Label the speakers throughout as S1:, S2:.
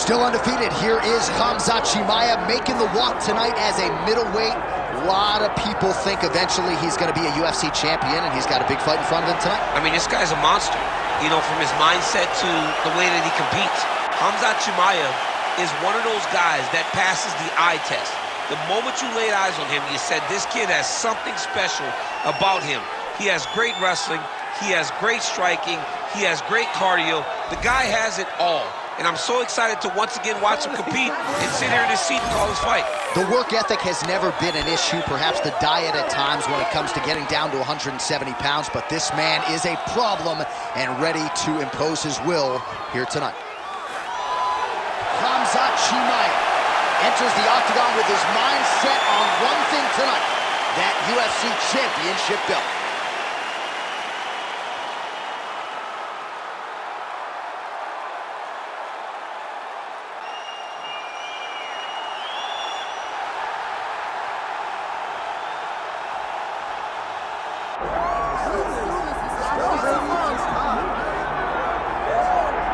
S1: Still undefeated, here is Khamzat Chimaev making the walk tonight as a middleweight. A lot of people think eventually he's going to be a UFC champion, and he's got a big fight in front of him tonight.
S2: I mean, this guy's a monster, you know, from his mindset to the way that he competes. Khamzat Chimaev is one of those guys that passes the eye test. The moment you laid eyes on him, you said, this kid has something special about him. He has great wrestling, he has great striking, he has great cardio. The guy has it all. And I'm so excited to once again watch him compete and sit here in his seat and call his fight.
S1: The work ethic has never been an issue, perhaps the diet at times when it comes to getting down to 170 pounds, but this man is a problem and ready to impose his will here tonight. Khamzat Chimaev enters the octagon with his mind set on one thing tonight, that UFC championship belt.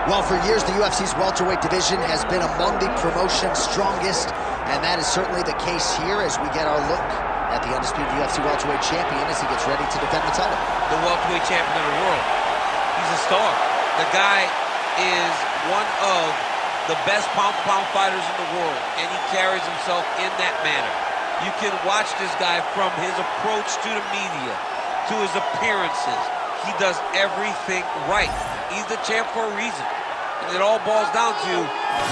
S1: Well, for years, the UFC's welterweight division has been among the promotion's strongest, and that is certainly the case here as we get our look at the undisputed UFC welterweight champion as he gets ready to defend the title.
S2: The welterweight champion of the world. He's a star. The guy is one of the best pound-for-pound fighters in the world, and he carries himself in that manner. You can watch this guy from his approach to the media, to his appearances. He does everything right. He's the champ for a reason. And it all boils down to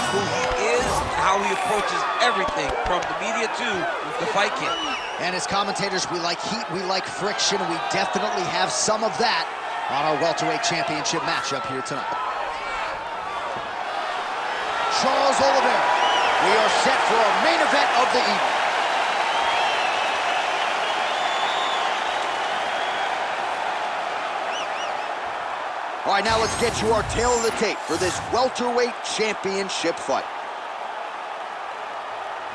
S2: who he is and how he approaches everything from the media to the fight camp.
S1: And as commentators, we like heat, we like friction. We definitely have some of that on our welterweight championship matchup here tonight. Charles Oliveira. We are set for our main event of the evening. All right, now let's get you our tail of the tape for this welterweight championship fight.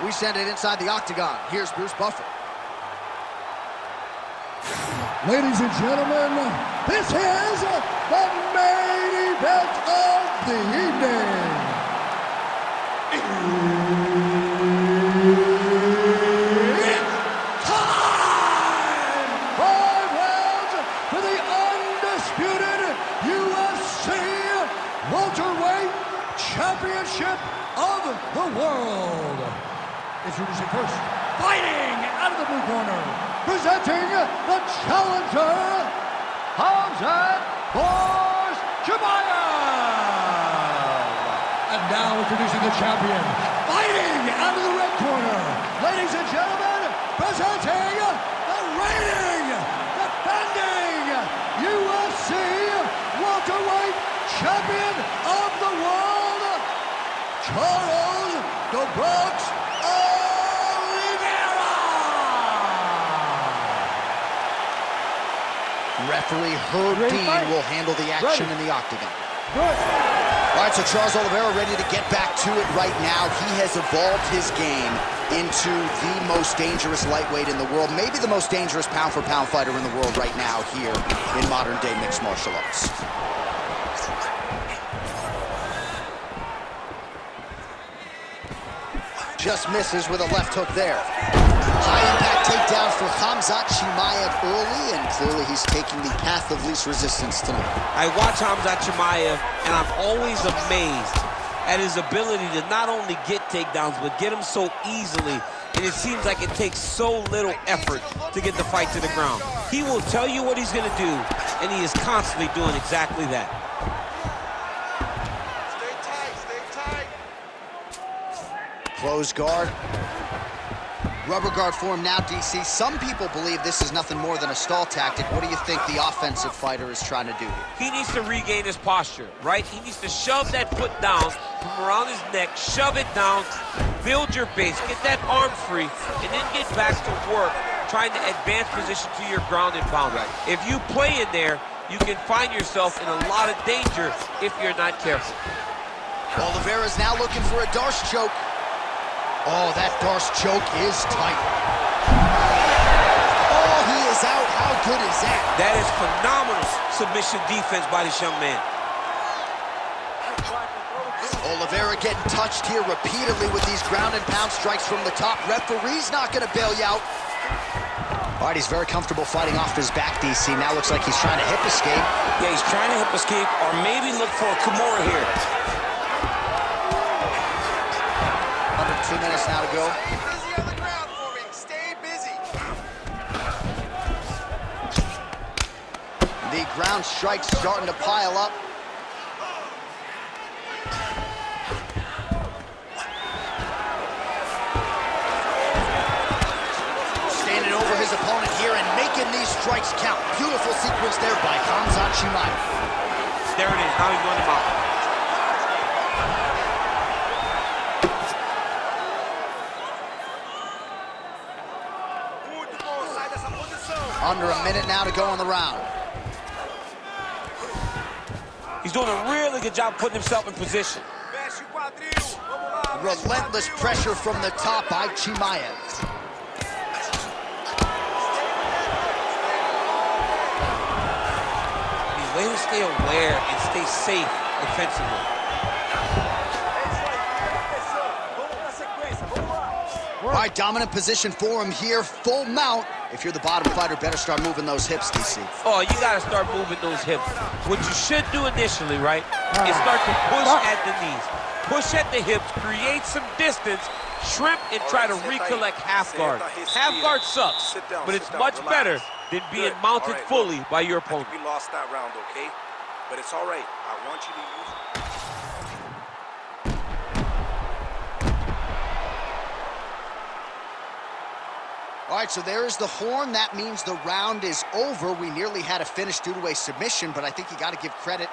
S1: We send it inside the octagon. Here's Bruce Buffer.
S3: Ladies and gentlemen, this is the main event of the evening. It's time! 5 rounds for the undisputed UFC welterweight championship of the world. Introducing first, fighting out of the blue corner, presenting the challenger, Khamzat Chimaev. And now introducing the champion, fighting out of the red corner, ladies and gentlemen, presenting the reigning, defending UFC welterweight champion of the world, Charles "The Bronx" Oliveira.
S1: Referee Herb Dean will handle the action in the octagon. All right, so Charles Oliveira ready to get back to it right now. He has evolved his game into the most dangerous lightweight in the world, maybe the most dangerous pound-for-pound fighter in the world right now here in modern-day mixed martial arts. Just misses with a left hook there. High-impact takedown for Khamzat Chimaev early, and clearly he's taking the path of least resistance tonight.
S2: I watch Khamzat Chimaev, and I'm always amazed at his ability to not only get takedowns, but get them so easily. And it seems like it takes so little effort to get the fight to the ground. He will tell you what he's going to do, and he is constantly doing exactly that.
S1: Close guard. Rubber guard form now, DC. Some people believe this is nothing more than a stall tactic. What do you think the offensive fighter is trying to do here?
S2: He needs to regain his posture, right? He needs to shove that foot down from around his neck, shove it down, build your base, get that arm free, and then get back to work, trying to advance position to your ground and pound.
S1: Right.
S2: If you play in there, you can find yourself in a lot of danger if you're not careful.
S1: Oliveira's now looking for a Darce choke. Oh, that Darce choke is tight. Oh, he is out. How good is that?
S2: That is phenomenal submission defense by this young man.
S1: Oliveira getting touched here repeatedly with these ground and pound strikes from the top. Referee's not going to bail you out. All right, he's very comfortable fighting off his back, DC. Now looks like he's trying to hip escape.
S4: Yeah, he's trying to hip escape or maybe look for a Kimura here.
S1: Under 2 minutes now to go.
S5: Busy on the ground for me. Stay busy.
S1: The ground strikes starting to pile up. Standing over his opponent here and making these strikes count. Beautiful sequence there by Khamzat Chimaev.
S2: There it is. Now he's going to mount.
S1: Under a minute now to go in the round.
S4: He's doing a really good job putting himself in position.
S1: Relentless pressure from the top by Chimaev.
S2: He's waiting to stay aware and stay safe defensively.
S1: All right, dominant position for him here, full mount. If you're the bottom fighter, better start moving those hips, DC.
S2: Oh, you got to start moving those hips. What you should do initially, right, is start to push at the knees. Push at the hips, create some distance, shrimp, and try to recollect half guard. Half guard sucks, but it's much better than being mounted fully by your opponent.
S5: We lost that round, okay? But it's all right. I want you to use...
S1: All right, so there is the horn. That means the round is over. We nearly had a finish due to a submission, but I think you got to give credit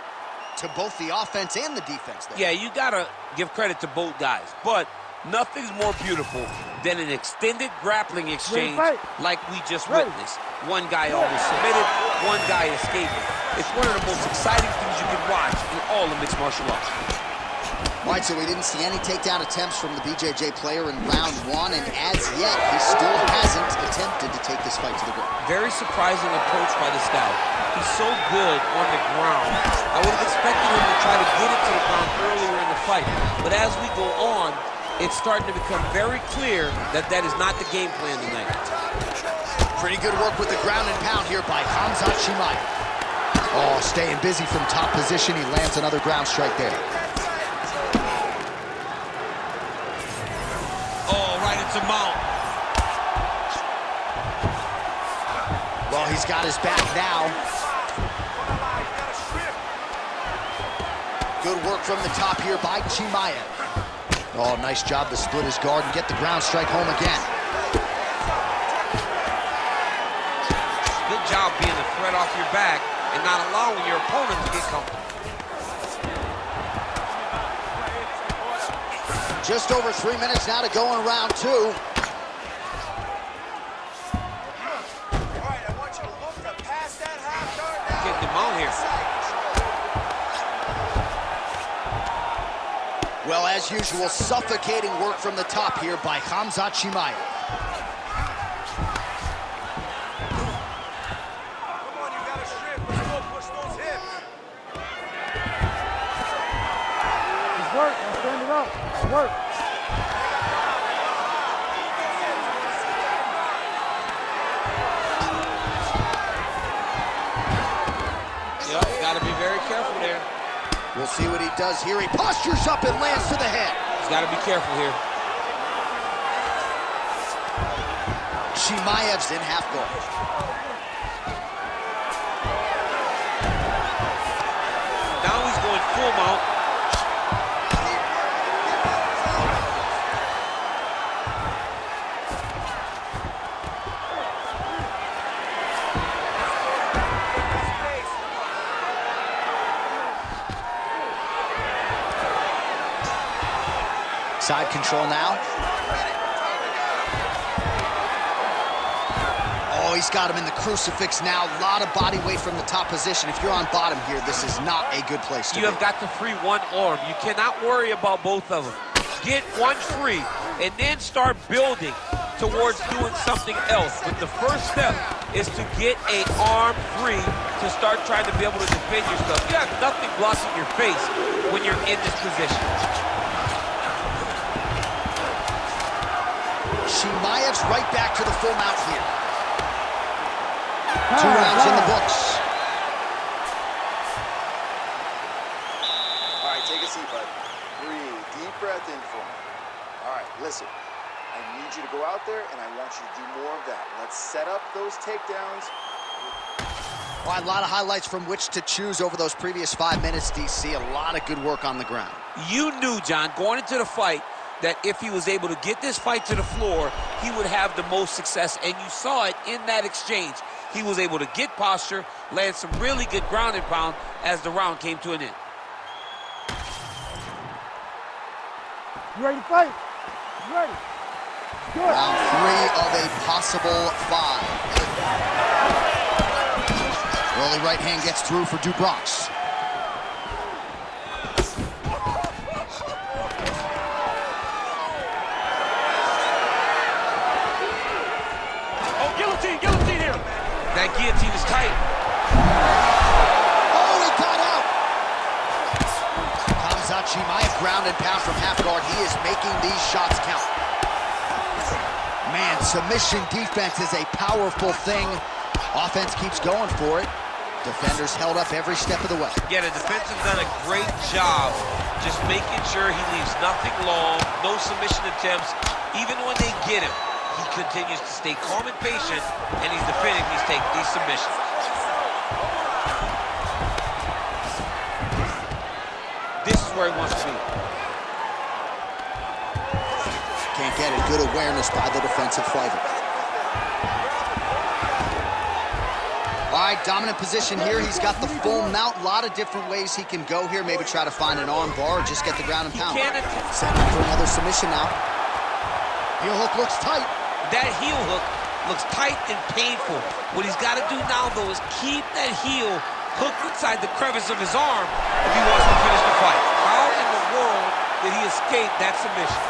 S1: to both the offense and the defense there.
S2: Yeah, you got to give credit to both guys, but nothing's more beautiful than an extended grappling exchange like we just witnessed. One guy almost submitted, one guy escaping. It's one of the most exciting things you can watch in all of mixed martial arts.
S1: All right, so we didn't see any takedown attempts from the BJJ player in round one, and as yet, he still hasn't attempted to take this fight to the ground.
S2: Very surprising approach by the scout. He's so good on the ground. I would have expected him to try to get it to the ground earlier in the fight, but as we go on, it's starting to become very clear that that is not the game plan tonight.
S1: Pretty good work with the ground and pound here by Khamzat Chimaev. Oh, staying busy from top position. He lands another ground strike there.
S2: Oh, right into mount.
S1: Well, he's got his back now. Good work from the top here by Chimaev. Oh, nice job to split his guard and get the ground strike home again.
S2: Good job being a threat off your back and not allowing your opponent to get comfortable.
S1: Just over 3 minutes now to go in round two.
S5: All right, I want you to look to pass that half guard now.
S2: Get them on here.
S1: Well, as usual, suffocating work from the top here by Khamzat Chimaev.
S5: Come on, you got to strip. Let's go push those hips.
S3: It's work. I'm standing up. It's work.
S2: Yep, got to be very careful there.
S1: We'll see what he does here. He postures up and lands to the head.
S2: He's got to be careful here.
S1: Chimaev's in half guard.
S2: Now he's going full mount.
S1: Side control now. Oh, he's got him in the crucifix now. A lot of body weight from the top position. If you're on bottom here, this is not a good place to be.
S2: You have got to free one arm. You cannot worry about both of them. Get one free and then start building towards doing something else. But the first step is to get an arm free to start trying to be able to defend yourself. You have nothing blocking your face when you're in this position.
S1: Chimaev's right back to the full mount here. 2 rounds in the books.
S5: All right, take a seat, bud. Breathe. Deep breath in for me. All right, listen. I need you to go out there, and I want you to do more of that. Let's set up those takedowns.
S1: All right, a lot of highlights from which to choose over those previous 5 minutes, DC. A lot of good work on the ground.
S2: You knew, John, going into the fight, that if he was able to get this fight to the floor, he would have the most success, and you saw it in that exchange. He was able to get posture, land some really good ground and pound as the round came to an end.
S3: You ready to fight? You ready? Good.
S1: Round 3 of a possible 5. Early right hand gets through for Dubrox.
S4: Oh, guillotine here.
S2: That guillotine is tight.
S1: Oh, he got out! Khamzat Chimaev ground and pound from half guard. He is making these shots count. Man, submission defense is a powerful thing. Offense keeps going for it. Defenders held up every step of the way.
S2: Yeah, the defense has done a great job just making sure he leaves nothing long, no submission attempts. Even when they get him, he continues to stay calm and patient, and he's defending these submissions. This is where he wants to be.
S1: Can't get it. Good awareness by the defensive fighter. All right, dominant position here. He's got the full mount. A lot of different ways he can go here. Maybe try to find an arm bar or just get the ground and pound. Set up for another submission now. Heel hook looks tight.
S2: That heel hook looks tight and painful. What he's got to do now, though, is keep that heel hooked inside the crevice of his arm if he wants to finish the fight. How in the world did he escape that submission?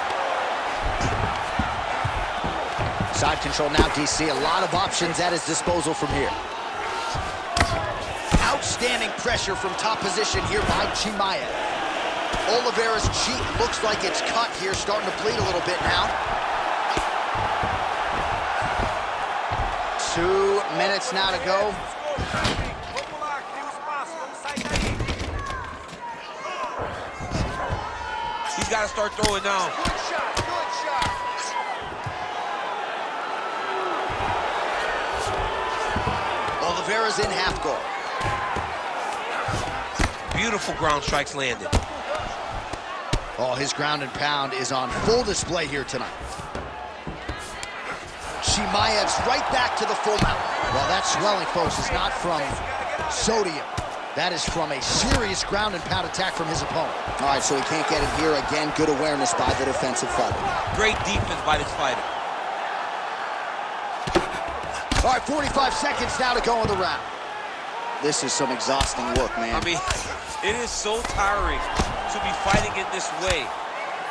S1: Side control now, DC. A lot of options at his disposal from here. Outstanding pressure from top position here by Chimaev. Oliveira's cheek looks like it's cut here, starting to bleed a little bit now. 2 minutes now to go.
S2: He's got to start throwing down.
S5: Good shot, good shot.
S1: Oliveira's in half guard.
S2: Beautiful ground strikes landed.
S1: Oh, his ground and pound is on full display here tonight. Chimaev's right back to the full mount. Well, that swelling, folks, is not from sodium. That is from a serious ground and pound attack from his opponent. All right, so he can't get it here. Again, good awareness by the defensive fighter.
S2: Great defense by this fighter.
S1: All right, 45 seconds now to go in the round. This is some exhausting work, man.
S2: I mean, it is so tiring to be fighting in this way.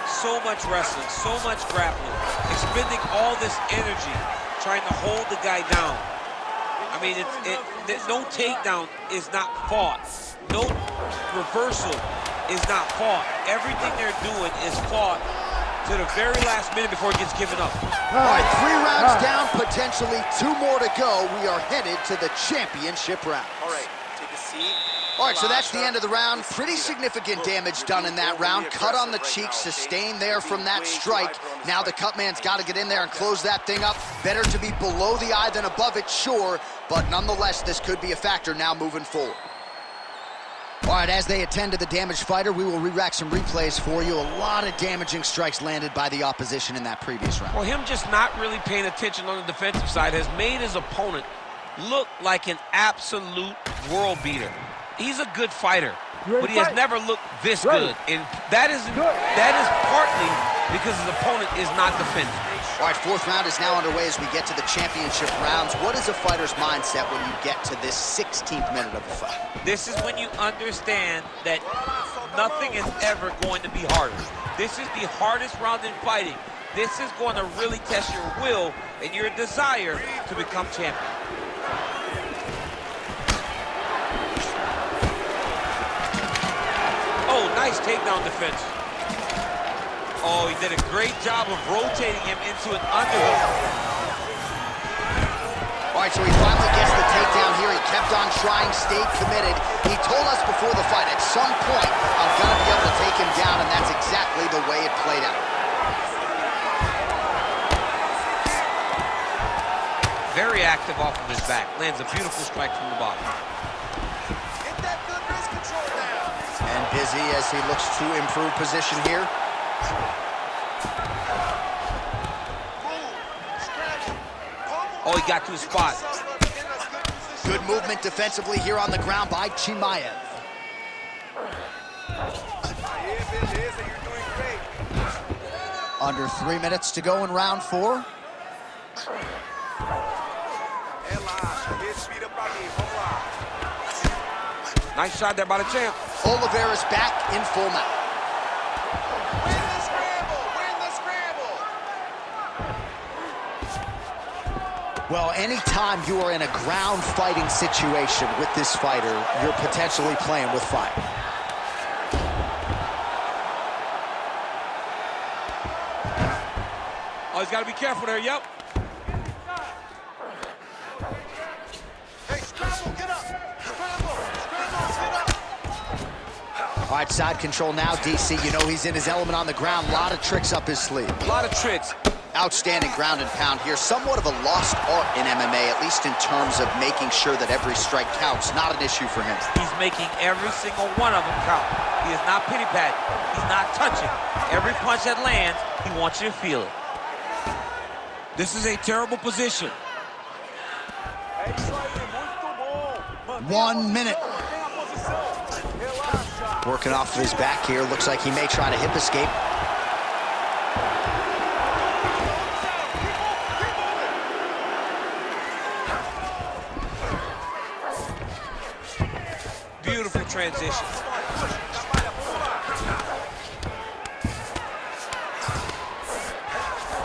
S2: So much wrestling, so much grappling, expending all this energy trying to hold the guy down. I mean, no takedown is not fought. No reversal is not fought. Everything they're doing is fought to the very last minute before it gets given up.
S1: All right, 3 rounds down, potentially 2 more to go. We are headed to the championship round.
S5: All right, take a seat.
S1: All right, so that's the end of the round. Pretty significant damage done in that round. Cut on the cheek, sustained there from that strike. Now the cut man's got to get in there and close that thing up. Better to be below the eye than above it, sure. But nonetheless, this could be a factor now moving forward. All right, as they attend to the damaged fighter, we will re-rack some replays for you. A lot of damaging strikes landed by the opposition in that previous round.
S2: Well, him just not really paying attention on the defensive side has made his opponent look like an absolute world beater. He's a good fighter, but he has never looked this good. And that is partly because his opponent is not defending.
S1: All right, 4th round is now underway as we get to the championship rounds. What is a fighter's mindset when you get to this 16th minute of the fight?
S2: This is when you understand that nothing is ever going to be harder. This is the hardest round in fighting. This is going to really test your will and your desire to become champion. Oh, nice takedown defense. Oh, he did a great job of rotating him into an underhook.
S1: All right, so he finally gets the takedown here. He kept on trying, stayed committed. He told us before the fight, at some point, I'm gonna be able to take him down, and that's exactly the way it played out.
S2: Very active off of his back. Lands a beautiful strike from the bottom.
S5: Get that good wrist control now.
S1: And busy as he looks to improve position here.
S2: Oh, he got to his spot.
S1: Good movement defensively here on the ground by Chimaev. Under 3 minutes to go in round 4.
S2: Nice shot there by the champ.
S1: Oliveira's back in full mount.
S5: Win the scramble! Win the scramble!
S1: Well, anytime you are in a ground fighting situation with this fighter, you're potentially playing with fire.
S2: Oh, he's got to be careful there, yep.
S5: Hey, scramble, get up! Scramble, get up!
S1: All right, side control now, DC. You know he's in his element on the ground. A lot of tricks up his sleeve.
S2: A lot of tricks.
S1: Outstanding ground and pound here. Somewhat of a lost art in MMA, at least in terms of making sure that every strike counts. Not an issue for him.
S2: He's making every single one of them count. He is not pity-patting. He's not touching. Every punch that lands, he wants you to feel it. This is a terrible position.
S1: 1 minute. Working off of his back here. Looks like he may try to hip escape.
S2: Beautiful transition.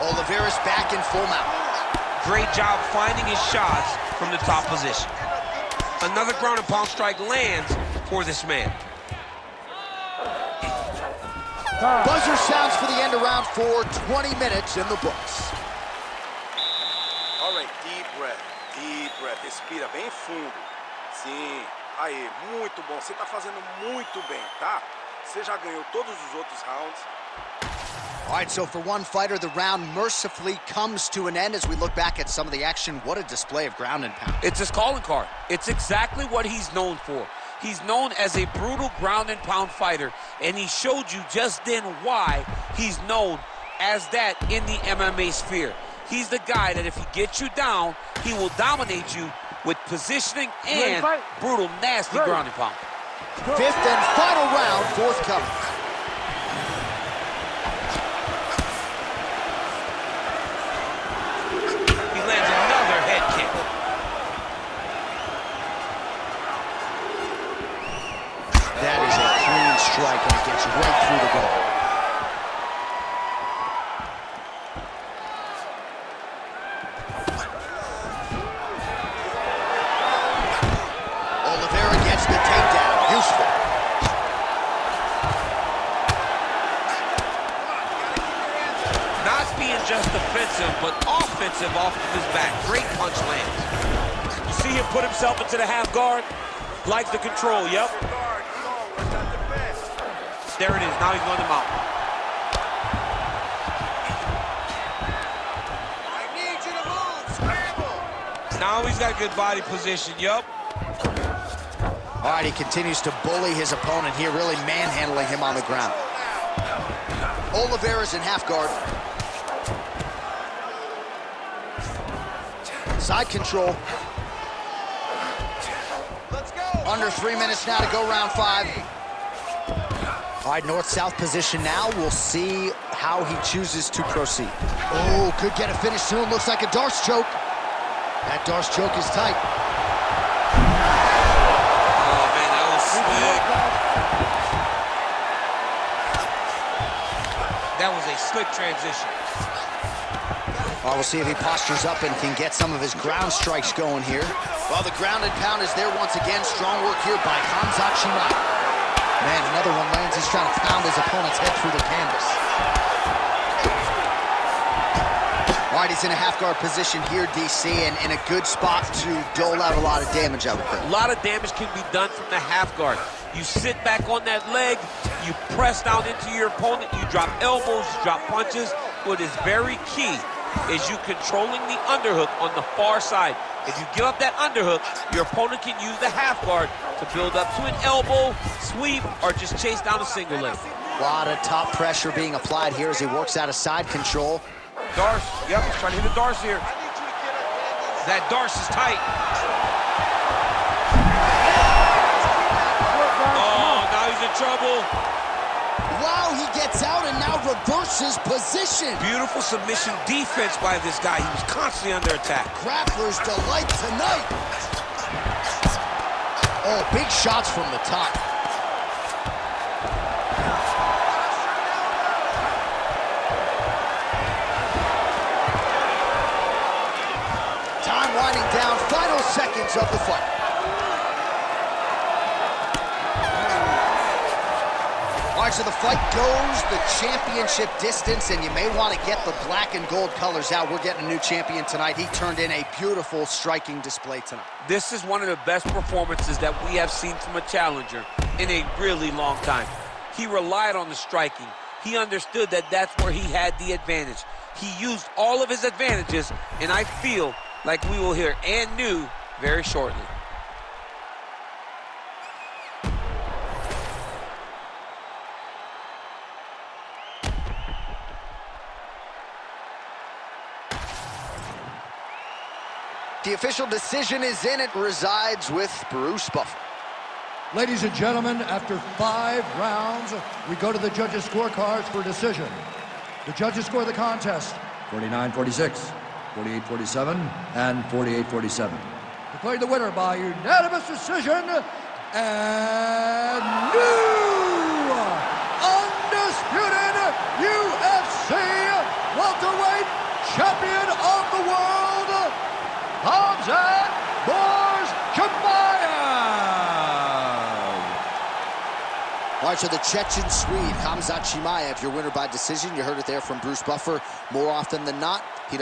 S1: Oliveira's back in full mount.
S2: Great job finding his shots from the top position. Another ground and pound strike lands for this man.
S1: Buzzer sounds for the end of round 4. 20 minutes in the books.
S6: All right, deep breath, respira bem fundo. Sim, aí, muito bom. Você tá fazendo muito bem, tá? Você já ganhou todos os outros rounds.
S1: All right, so for one fighter, the round mercifully comes to an end as we look back at some of the action. What a display of ground and pound.
S2: It's his calling card. It's exactly what he's known for. He's known as a brutal ground and pound fighter, and he showed you just then why he's known as that in the MMA sphere. He's the guy that if he gets you down, he will dominate you with positioning and brutal, nasty ground and pound.
S1: 5th and final round forthcoming.
S2: He lands another head kick.
S1: That is a clean strike, and it gets right through the goal. Oliveira gets the takedown. Useful.
S2: Not being just defensive, but offensive off of his back. Great punch lands. You see him put himself into the half guard? Likes the control, yep. There it is, now he's going to mount.
S5: I need you to move, scramble!
S2: Now he's got good body position, yup.
S1: All right, he continues to bully his opponent here, really manhandling him on the ground. Oliveira's in half guard. Side control.
S5: Let's go!
S1: Under 3 minutes now to go round 5. All right, north-south position now. We'll see how he chooses to proceed. Oh, could get a finish soon. Looks like a Darce choke. That Darce choke is tight.
S2: Oh, man, that was slick. That was a slick transition.
S1: Well, we'll see if he postures up and can get some of his ground strikes going here. Well, the ground and pound is there once again. Strong work here by Khamzat Chimaev. Man, another one lands. He's trying to pound his opponent's head through the canvas. All right, he's in a half-guard position here, DC, and in a good spot to dole out a lot of damage, I would think.
S2: A lot of damage can be done from the half guard. You sit back on that leg, you press down into your opponent, you drop elbows, you drop punches. What is very key is you controlling the underhook on the far side. If you give up that underhook, your opponent can use the half guard to build up to an elbow, sweep, or just chase down a single leg.
S1: A lot of top pressure being applied here as he works out of side control.
S2: Darce, yep, he's trying to hit the Darce here. That Darce is tight. Oh, now he's in trouble.
S1: Wow, he gets out and now reverses position.
S2: Beautiful submission defense by this guy. He was constantly under attack.
S1: Grappler's delight tonight. Oh, big shots from the top. Time winding down, final seconds of the fight. All right, so the fight goes the championship distance, and you may want to get the black and gold colors out. We're getting a new champion tonight. He turned in a beautiful striking display tonight.
S2: This is one of the best performances that we have seen from a challenger in a really long time. He relied on the striking. He understood that that's where he had the advantage. He used all of his advantages, and I feel like we will hear and new very shortly.
S1: The official decision is in. It resides with Bruce Buffer.
S3: Ladies and gentlemen, after 5 rounds, we go to the judges' scorecards for decision. The judges score the contest 49-46, 48-47, and 48-47. Declared the winner by unanimous decision, and new undisputed UFC welterweight champion of the world, Khamzat Chimaev.
S1: All right, so the Chechen Swede, Khamzat Chimaev, your winner by decision. You heard it there from Bruce Buffer. More often than not, he